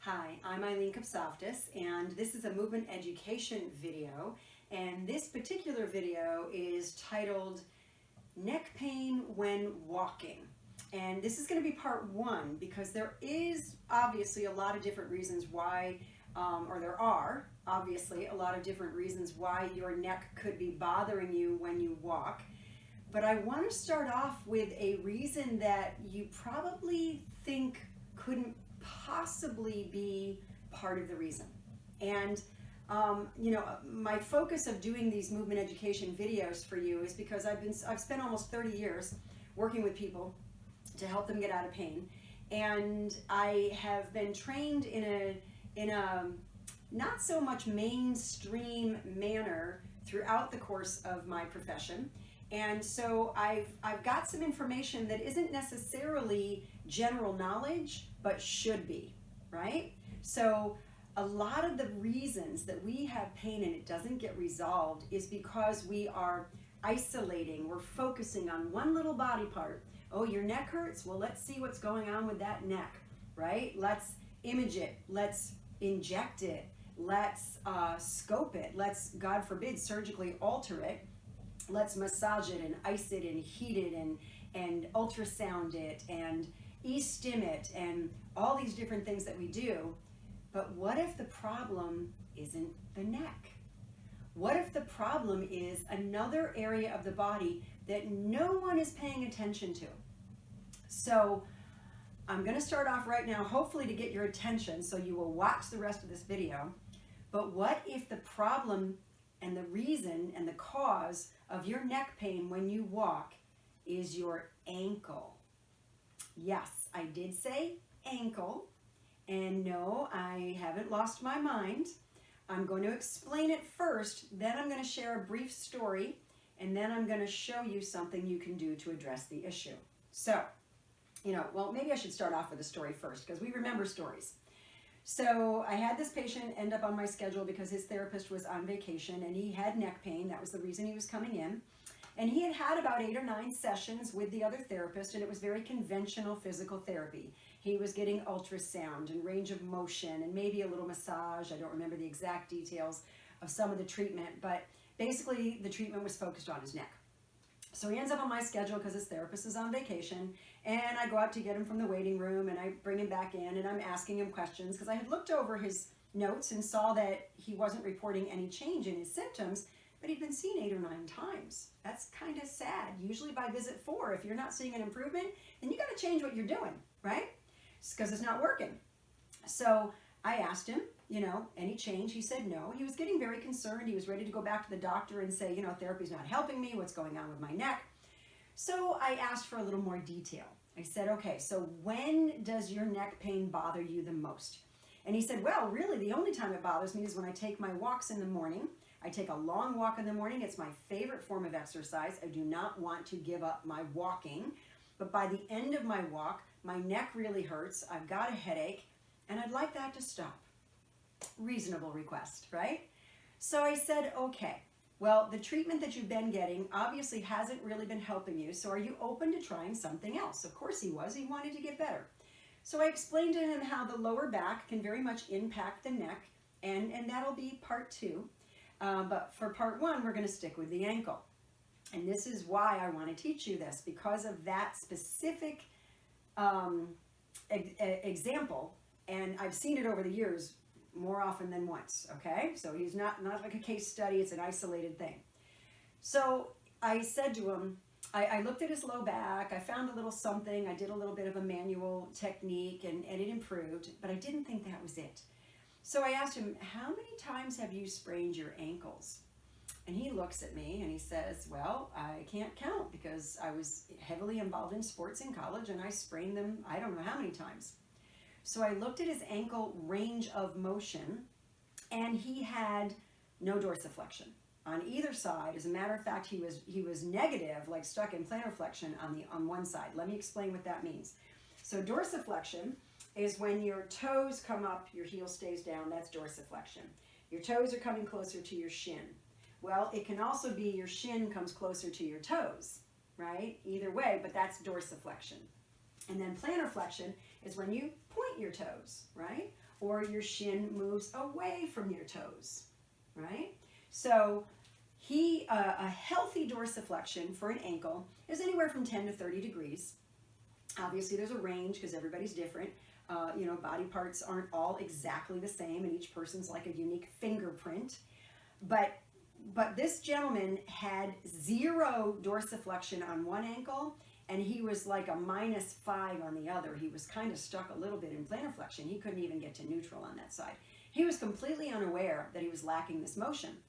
Hi, I'm Eileen, and this is a movement education video, and this particular video is titled Neck Pain When Walking. And this is going to be part one because there is obviously a lot of different reasons why, or there are obviously a lot of different reasons why your neck could be bothering you when you walk. But I want to start off with a reason that you probably think couldn't possibly be part of the reason. And my focus of doing these movement education videos for you is because I've spent almost 30 years working with people to help them get out of pain, and I have been trained in a not so much mainstream manner throughout the course of my profession. And so I've got some information that isn't necessarily general knowledge, but should be, right? So a lot of the reasons that we have pain and it doesn't get resolved is because we are isolating, we're focusing on one little body part. Oh, your neck hurts? Well, let's see what's going on with that neck, right? Let's image it, let's inject it, let's scope it, let's, God forbid, surgically alter it. Let's massage it and ice it and heat it and ultrasound it and e-stim it and all these different things that we do. But what if the problem isn't the neck? What if the problem is another area of the body that no one is paying attention to? So I'm going to start off right now, hopefully to get your attention, so you will watch the rest of this video. But what if the problem and the reason and the cause of your neck pain when you walk is your ankle? Yes, I did say ankle, and no, I haven't lost my mind. I'm going to explain it first, then I'm going to share a brief story, and then I'm going to show you something you can do to address the issue. So, well, maybe I should start off with a story first, because we remember stories. So I had this patient end up on my schedule because his therapist was on vacation and he had neck pain. That was the reason he was coming in. And he had had about 8 or 9 sessions with the other therapist, and it was very conventional physical therapy. He was getting ultrasound and range of motion and maybe a little massage. I don't remember the exact details of some of the treatment, but basically the treatment was focused on his neck. So he ends up on my schedule because his therapist is on vacation, and I go out to get him from the waiting room and I bring him back in and I'm asking him questions because I had looked over his notes and saw that he wasn't reporting any change in his symptoms, but he'd been seen 8 or 9 times. That's kind of sad. Usually by visit 4, if you're not seeing an improvement, then you got to change what you're doing, right? Because it's not working. So I asked him, any change? He said no. He was getting very concerned. He was ready to go back to the doctor and say, therapy's not helping me. What's going on with my neck? So I asked for a little more detail. I said, okay, so when does your neck pain bother you the most? And he said, well, really the only time it bothers me is when I take my walks in the morning. I take a long walk in the morning. It's my favorite form of exercise. I do not want to give up my walking. But by the end of my walk, my neck really hurts. I've got a headache, and I'd like that to stop. Reasonable request, right? So I said, okay, well, the treatment that you've been getting obviously hasn't really been helping you, so are you open to trying something else? Of course he was. He wanted to get better. So I explained to him how the lower back can very much impact the neck, and that'll be part 2. But for part 1, we're going to stick with the ankle. And this is why I want to teach you this, because of that specific example, and I've seen it over the years more often than once, okay? So he's not like a case study, it's an isolated thing. So I said to him, I looked at his low back, I found a little something, I did a little bit of a manual technique, and it improved, but I didn't think that was it. So I asked him, how many times have you sprained your ankles? And he looks at me and he says, well, I can't count because I was heavily involved in sports in college and I sprained them I don't know how many times. So I looked at his ankle range of motion, and he had no dorsiflexion on either side. As a matter of fact, he was negative, like stuck in plantar flexion on one side. Let me explain what that means. So dorsiflexion is when your toes come up, your heel stays down. That's dorsiflexion. Your toes are coming closer to your shin. Well, it can also be your shin comes closer to your toes, right? Either way, but that's dorsiflexion. And then plantar flexion is when you point your toes, right? or your shin moves away from your toes, right? So a healthy dorsiflexion for an ankle is anywhere from 10 to 30 degrees. Obviously, there's a range because everybody's different. You know, body parts aren't all exactly the same, and each person's like a unique fingerprint. But this gentleman had 0 dorsiflexion on one ankle, and he was like a -5 on the other. He was kind of stuck a little bit in plantar flexion. He couldn't even get to neutral on that side. He was completely unaware that he was lacking this motion.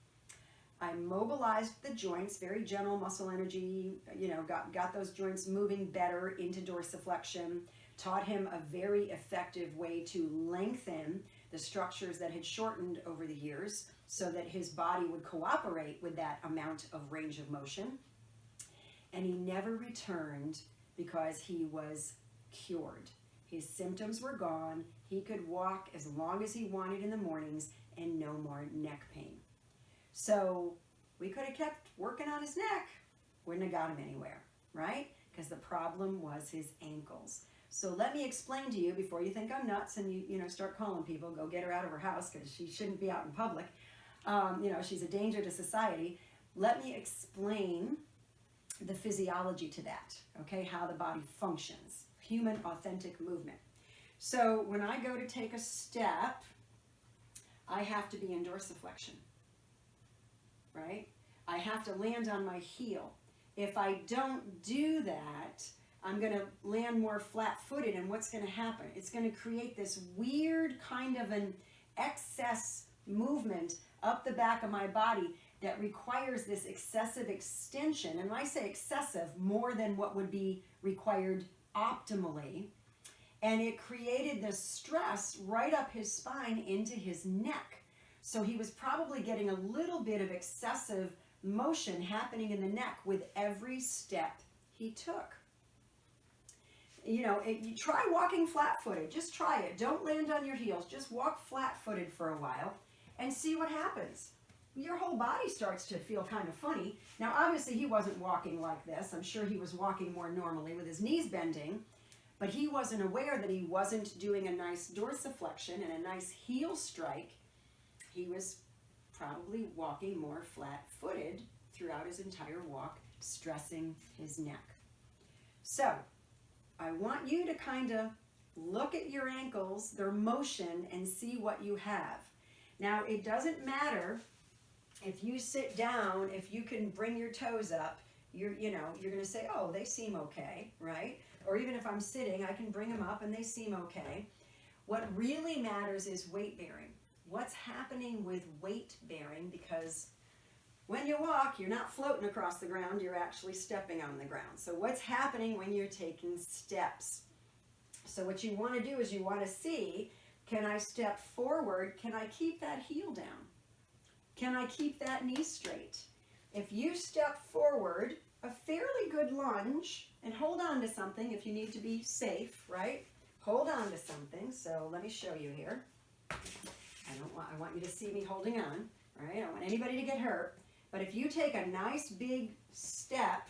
I mobilized the joints, very gentle muscle energy, you know, got those joints moving better into dorsiflexion, taught him a very effective way to lengthen the structures that had shortened over the years so that his body would cooperate with that amount of range of motion. And he never returned because he was cured. His symptoms were gone. He could walk as long as he wanted in the mornings and no more neck pain. So we could have kept working on his neck, wouldn't have got him anywhere, right? Because the problem was his ankles. So let me explain to you before you think I'm nuts and you know start calling people, go get her out of her house because she shouldn't be out in public. You know, she's a danger to society. Let me explain the physiology to that, okay? How the body functions, human authentic movement. So when I go to take a step, I have to be in dorsiflexion, right? I have to land on my heel. If I don't do that, I'm going to land more flat-footed, and what's going to happen? It's going to create this weird kind of an excess movement up the back of my body that requires this excessive extension. And when I say excessive, more than what would be required optimally. And it created this stress right up his spine into his neck. So he was probably getting a little bit of excessive motion happening in the neck with every step he took. You know, you try walking flat-footed. Just try it. Don't land on your heels. Just walk flat-footed for a while and see what happens. Your whole body starts to feel kind of funny. Now, obviously, he wasn't walking like this. I'm sure he was walking more normally with his knees bending, but he wasn't aware that he wasn't doing a nice dorsiflexion and a nice heel strike. He was probably walking more flat-footed throughout his entire walk, stressing his neck. So, I want you to kind of look at your ankles, their motion, and see what you have. Now, it doesn't matter if you sit down, if you can bring your toes up, you're going to say, oh, they seem okay, right? Or even if I'm sitting, I can bring them up and they seem okay. What really matters is weight bearing. What's happening with weight bearing? Because when you walk, you're not floating across the ground, you're actually stepping on the ground. So what's happening when you're taking steps? So what you want to do is you want to see, can I step forward? Can I keep that heel down? Can I keep that knee straight? If you step forward, a fairly good lunge, and hold on to something if you need to be safe, right? Hold on to something. So let me show you here. I want you to see me holding on, right? I don't want anybody to get hurt. But if you take a nice big step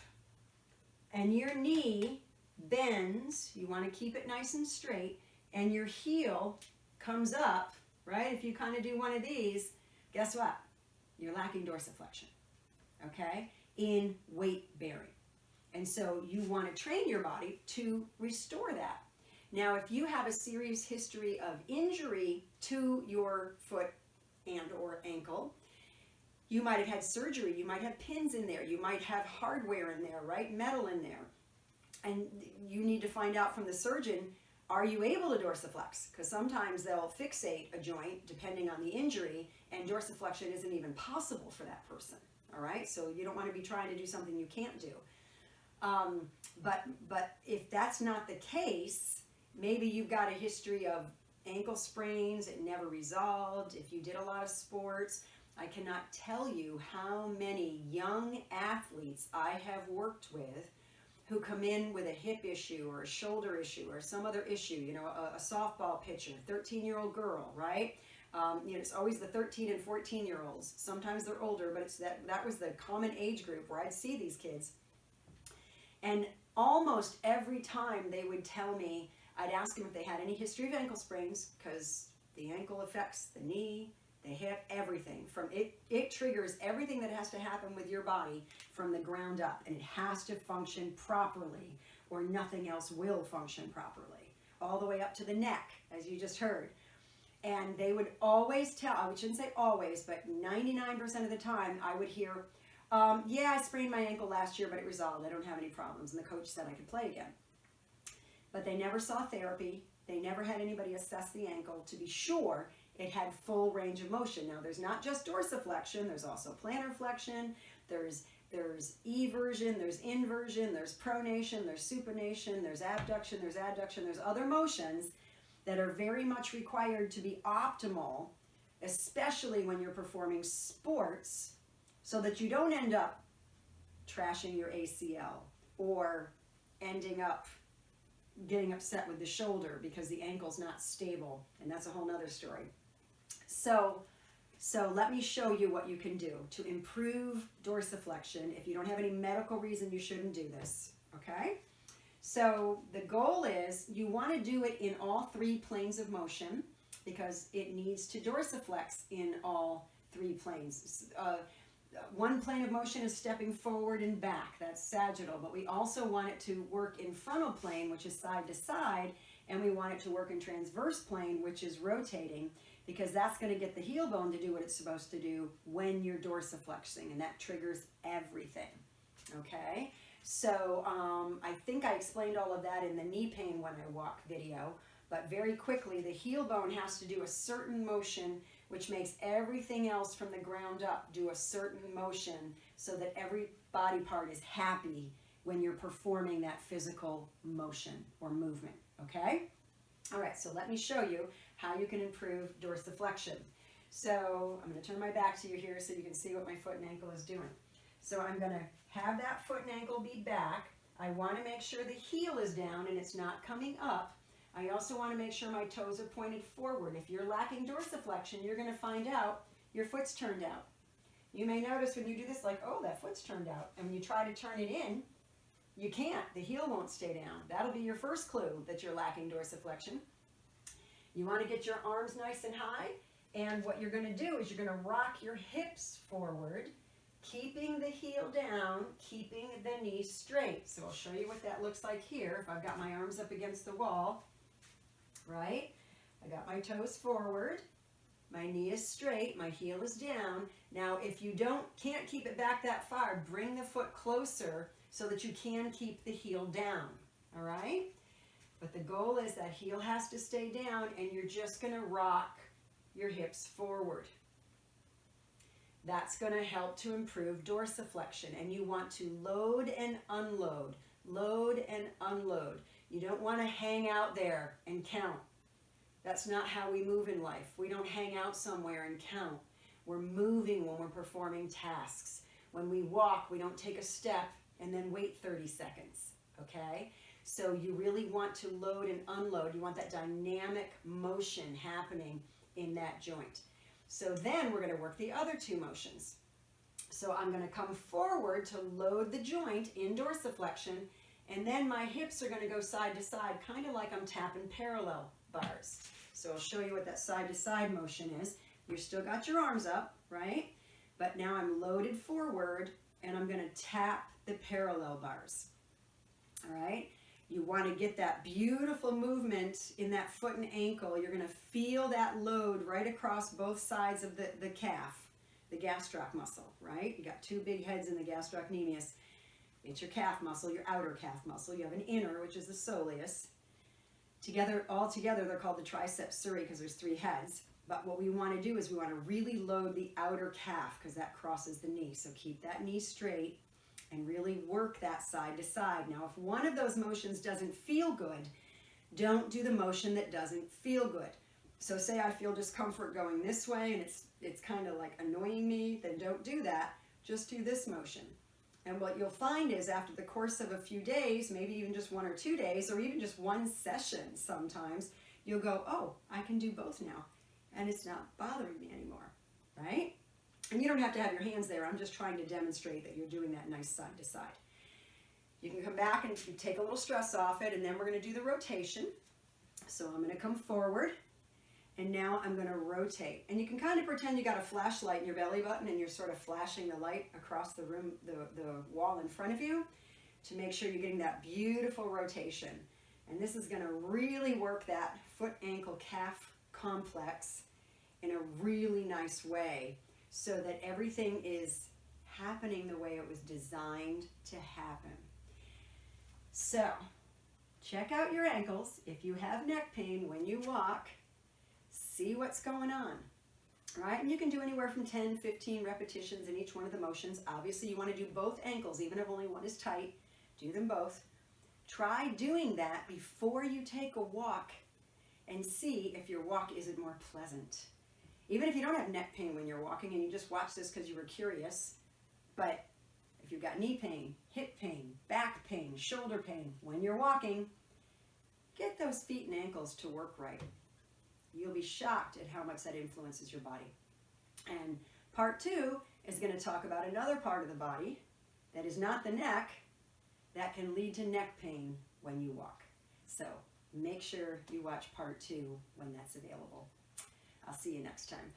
and your knee bends, you want to keep it nice and straight, and your heel comes up, right? If you kind of do one of these, guess what? You're lacking dorsiflexion, okay? In weight bearing. And so you want to train your body to restore that. Now, if you have a serious history of injury to your foot and or ankle, you might have had surgery, you might have pins in there, you might have hardware in there, right? Metal in there. And you need to find out from the surgeon, are you able to dorsiflex? Because sometimes they'll fixate a joint depending on the injury, and dorsiflexion isn't even possible for that person, all right? So you don't want to be trying to do something you can't do. But if that's not the case, maybe you've got a history of ankle sprains, it never resolved. If you did a lot of sports, I cannot tell you how many young athletes I have worked with who come in with a hip issue or a shoulder issue or some other issue, you know, a softball pitcher, 13-year-old girl, right? You know, it's always the 13 and 14-year-olds. Sometimes they're older, but it's that was the common age group where I'd see these kids. And almost every time they would tell me, I'd ask them if they had any history of ankle sprains, because The ankle affects the knee, the hip, everything. It triggers everything that has to happen with your body from the ground up, and it has to function properly or nothing else will function properly. All the way up to the neck, as you just heard. And they would always tell, I shouldn't say always, but 99% of the time I would hear, yeah, I sprained my ankle last year, but it resolved. I don't have any problems. And the coach said I could play again. But they never saw therapy. They never had anybody assess the ankle to be sure it had full range of motion. Now, there's not just dorsiflexion. There's also plantar flexion. There's eversion, there's inversion, there's pronation, there's supination, there's abduction, there's adduction. There's other motions that are very much required to be optimal, especially when you're performing sports, so that you don't end up trashing your ACL or ending up getting upset with the shoulder because the ankle's not stable, and that's a whole nother story. So let me show you what you can do to improve dorsiflexion. If you don't have any medical reason, you shouldn't do this, okay? So the goal is you want to do it in all three planes of motion because it needs to dorsiflex in all three planes. One plane of motion is stepping forward and back, that's sagittal, but we also want it to work in frontal plane, which is side to side, and we want it to work in transverse plane, which is rotating, because that's going to get the heel bone to do what it's supposed to do when you're dorsiflexing, and that triggers everything, okay? So I think I explained all of that in the knee pain when I walk video, but very quickly, the heel bone has to do a certain motion which makes everything else from the ground up do a certain motion so that every body part is happy when you're performing that physical motion or movement, okay? All right, so let me show you how you can improve dorsiflexion. So I'm going to turn my back to you here so you can see what my foot and ankle is doing. So I'm going to have that foot and ankle be back. I want to make sure the heel is down and it's not coming up. I also want to make sure my toes are pointed forward. If you're lacking dorsiflexion, you're going to find out your foot's turned out. You may notice when you do this, like, oh, that foot's turned out. And when you try to turn it in, you can't. The heel won't stay down. That'll be your first clue that you're lacking dorsiflexion. You want to get your arms nice and high. And what you're going to do is you're going to rock your hips forward, keeping the heel down, keeping the knee straight. So I'll show you what that looks like here. If I've got my arms up against the wall, right? I got my toes forward, my knee is straight, my heel is down. Now, if you can't keep it back that far, bring the foot closer so that you can keep the heel down, all right? But the goal is that heel has to stay down and you're just gonna rock your hips forward. That's gonna help to improve dorsiflexion, and you want to load and unload, load and unload. You don't want to hang out there and count. That's not how we move in life. We don't hang out somewhere and count. We're moving when we're performing tasks. When we walk, we don't take a step and then wait 30 seconds, okay? So you really want to load and unload. You want that dynamic motion happening in that joint. So then we're going to work the other two motions. So I'm going to come forward to load the joint in dorsiflexion, and then my hips are going to go side to side, kind of like I'm tapping parallel bars. So I'll show you what that side to side motion is. You've still got your arms up, right? But now I'm loaded forward, and I'm going to tap the parallel bars. All right? You want to get that beautiful movement in that foot and ankle. You're going to feel that load right across both sides of the calf, the gastroc muscle, right? You got two big heads in the gastrocnemius. It's your calf muscle, your outer calf muscle. You have an inner, which is the soleus. All together, they're called the triceps suri because there's three heads. But what we want to do is we want to really load the outer calf because that crosses the knee. So keep that knee straight and really work that side to side. Now, if one of those motions doesn't feel good, don't do the motion that doesn't feel good. So say I feel discomfort going this way and it's kind of like annoying me, then don't do that. Just do this motion. And what you'll find is after the course of a few days, maybe even just 1 or 2 days, or even just one session sometimes, you'll go, oh, I can do both now. And it's not bothering me anymore, right? And you don't have to have your hands there. I'm just trying to demonstrate that you're doing that nice side to side. You can come back and you take a little stress off it, and then we're going to do the rotation. So I'm going to come forward, and now now I'm going to rotate. And you can kind of pretend you got a flashlight in your belly button and you're sort of flashing the light across the room, the wall in front of you to make sure you're getting that beautiful rotation. And this is going to really work that foot, ankle, calf complex in a really nice way so that everything is happening the way it was designed to happen. So, check out your ankles. If you have neck pain when you walk, see what's going on. All right, and you can do anywhere from 10, 15 repetitions in each one of the motions. Obviously, you want to do both ankles, even if only one is tight. Do them both. Try doing that before you take a walk and see if your walk isn't more pleasant. Even if you don't have neck pain when you're walking and you just watch this because you were curious, but if you've got knee pain, hip pain, back pain, shoulder pain when you're walking, get those feet and ankles to work right. You'll be shocked at how much that influences your body. And part 2 is going to talk about another part of the body that is not the neck that can lead to neck pain when you walk. So make sure you watch part 2 when that's available. I'll see you next time.